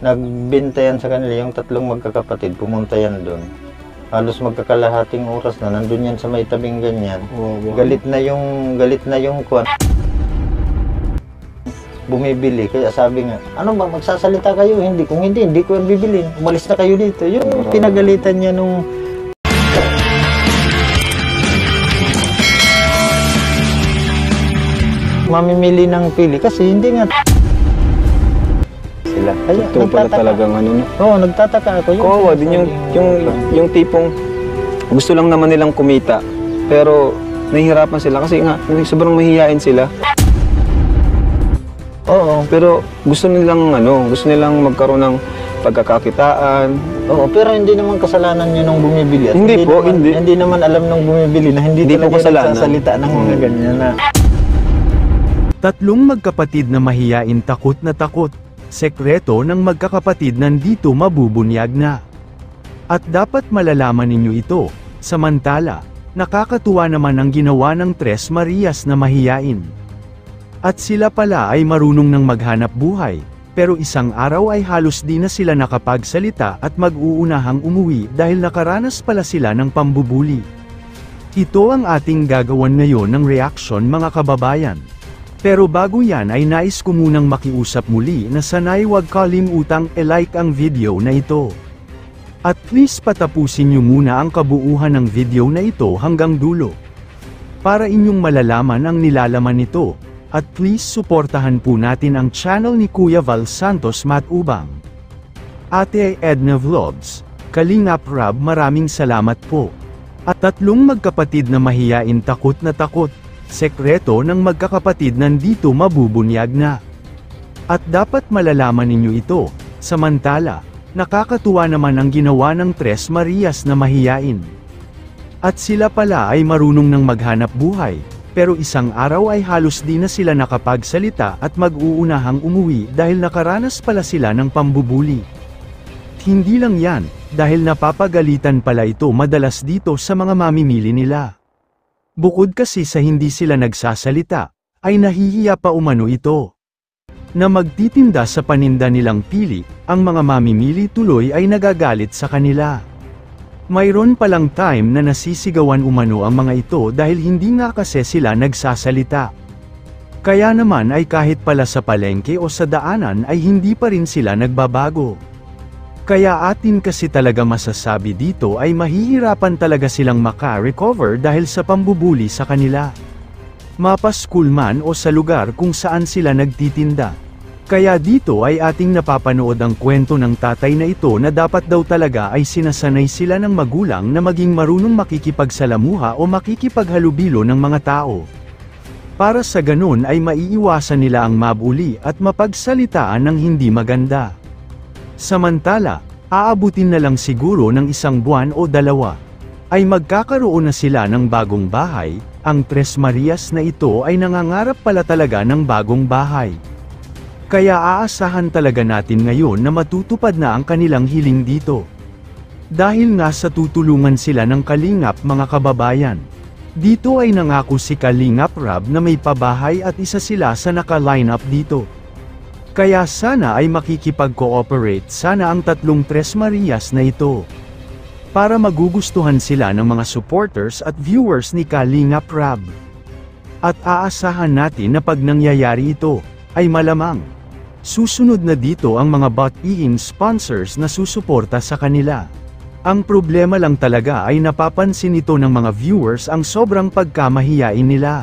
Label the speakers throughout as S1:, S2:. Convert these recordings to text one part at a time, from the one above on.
S1: Nagbenta yan sa kanila, yung tatlong magkakapatid, pumunta yan doon. Halos magkakalahating oras na, nandun yan sa may tabing ganyan. Galit na yung kwan. Bumibili, kaya sabi nga, ano ba, magsasalita kayo? Hindi, kung hindi ko yan bibilin. Umalis na kayo dito. Yung pinagalitan niya nung mamimili ng pili kasi hindi nga sila. Kaya
S2: Ito pala talagang ano no.
S1: Oo, nagtataka ako.
S2: Kawawa din yung tipong gusto lang naman nilang kumita pero nahihirapan sila kasi nga sobrang mahihain sila.
S1: Oo,
S2: pero gusto nilang magkaroon ng pagkakakitaan.
S1: oo, pero hindi naman kasalanan niyo nung bumibili. At
S2: Hindi po,
S1: naman,
S2: hindi.
S1: Hindi naman alam nung bumibili na hindi
S2: Hindi po
S1: talaga
S2: kasalanan.
S1: nagsasalita ng mga ganyan na.
S3: Tatlong magkapatid na mahiyain takot na takot. Sekreto ng magkakapatid nandito mabubunyag na. At dapat malalaman ninyo ito. Samantala, nakakatuwa naman ang ginawa ng Tres Marias na mahiyain. At sila pala ay marunong ng maghanap buhay, pero isang araw ay halos di na sila nakapagsalita at mag-uunahang umuwi dahil nakaranas pala sila ng pambubuli. Ito ang ating gagawan ngayon ng reaction mga kababayan. Pero bago yan ay nais ko munang makiusap muli na sana'y huwag kalimutang i-like ang video na ito. At please patapusin nyo muna ang kabuuhan ng video na ito hanggang dulo. Para inyong malalaman ang nilalaman nito. At please suportahan po natin ang channel ni Kuya Val Santos Matubang. Ate Edna Vlogs, Kalingap Rab, maraming salamat po. At tatlong magkapatid na mahiyain takot na takot. Sekreto ng magkakapatid nandito mabubunyag na. At dapat malalaman ninyo ito. Samantala, nakakatuwa naman ang ginawa ng Tres Marias na mahiyain. At sila pala ay marunong ng maghanap buhay. Pero isang araw ay halos di na sila nakapagsalita at mag-uunahang umuwi dahil nakaranas pala sila ng pambubuli. Hindi lang yan, dahil napapagalitan pala ito madalas dito sa mga mamimili nila. Bukod kasi sa hindi sila nagsasalita, ay nahihiya pa umano ito. Na magtitinda sa paninda nilang pili, ang mga mamimili tuloy ay nagagalit sa kanila. Mayroon palang time na nasisigawan umano ang mga ito dahil hindi nga kasi sila nagsasalita. Kaya naman ay kahit pala sa palengke o sa daanan ay hindi pa rin sila nagbabago. Kaya atin kasi talaga masasabi dito ay mahihirapan talaga silang maka-recover dahil sa pambubuli sa kanila. Mapaskul man o sa lugar kung saan sila nagtitinda. Kaya dito ay ating napapanood ang kwento ng tatay na ito na dapat daw talaga ay sinasanay sila ng magulang na maging marunong makikipagsalamuha o makikipaghalubilo ng mga tao. Para sa ganun ay maiiwasan nila ang mabuli at mapagsalitaan ng hindi maganda. Samantala, aabutin na lang siguro ng isang buwan o dalawa. Ay magkakaroon na sila ng bagong bahay, ang Tres Marias na ito ay nangangarap pala talaga ng bagong bahay. Kaya aasahan talaga natin ngayon na matutupad na ang kanilang hiling dito. Dahil nga sa tutulungan sila ng Kalingap mga kababayan. Dito ay nangako si Kalingap Rab na may pabahay at isa sila sa naka-line up dito. Kaya sana ay makikipag-cooperate sana ang tatlong Tres Marias na ito. Para magugustuhan sila ng mga supporters at viewers ni Kalingap Rab. At aasahan natin na pag nangyayari ito, ay malamang susunod na dito ang mga bot-in sponsors na susuporta sa kanila. Ang problema lang talaga ay napapansin ito ng mga viewers ang sobrang pagkamahiyain nila.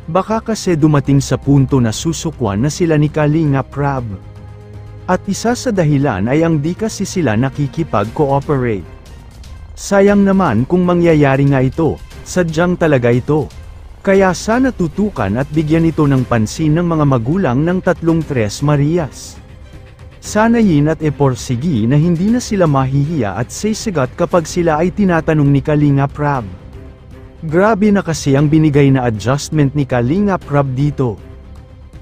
S3: Baka kasi dumating sa punto na susukwan na sila ni Kalingap Rab. At isa sa dahilan ay ang di kasi sila nakikipag-cooperate. Sayang naman kung mangyayari nga ito, sadyang talaga ito. Kaya sana tutukan at bigyan ito ng pansin ng mga magulang ng tatlong Tres Marias. Sanayin at eporsigi na hindi na sila mahihiya at sisigat kapag sila ay tinatanong ni Kalingap Rab. Grabe na kasi ang binigay na adjustment ni Kalingap Rab dito.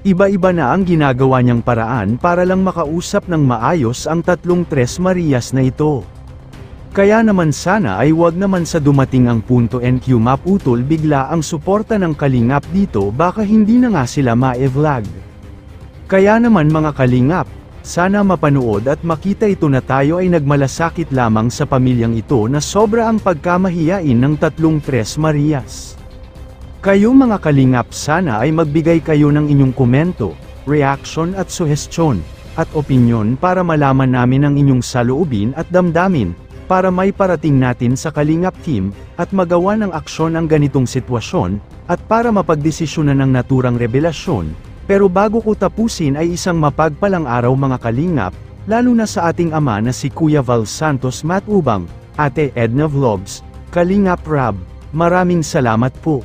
S3: Iba-iba na ang ginagawa niyang paraan para lang makausap ng maayos ang tatlong Tres Marias na ito. Kaya naman sana ay wag naman sa dumating ang punto NQ maputol bigla ang suporta ng Kalingap dito baka hindi na nga sila ma-vlog. Kaya naman mga Kalingap, Sana mapanood at makita ito na tayo ay nagmalasakit lamang sa pamilyang ito na sobra ang pagkamahiyain ng tatlong Tres Marias. Kayong mga kalingap, sana ay magbigay kayo ng inyong komento, reaction at suhestyon, at opinyon para malaman namin ang inyong saloobin at damdamin, para may parating natin sa Kalingap Team, at magawa ng aksyon ang ganitong sitwasyon, at para mapagdesisyonan ng naturang revelasyon. Pero bago ko tapusin ay isang mapagpalang araw mga kalingap, lalo na sa ating ama na si Kuya Val Santos Matubang, Ate Edna Vlogs, Kalingap Rab, maraming salamat po.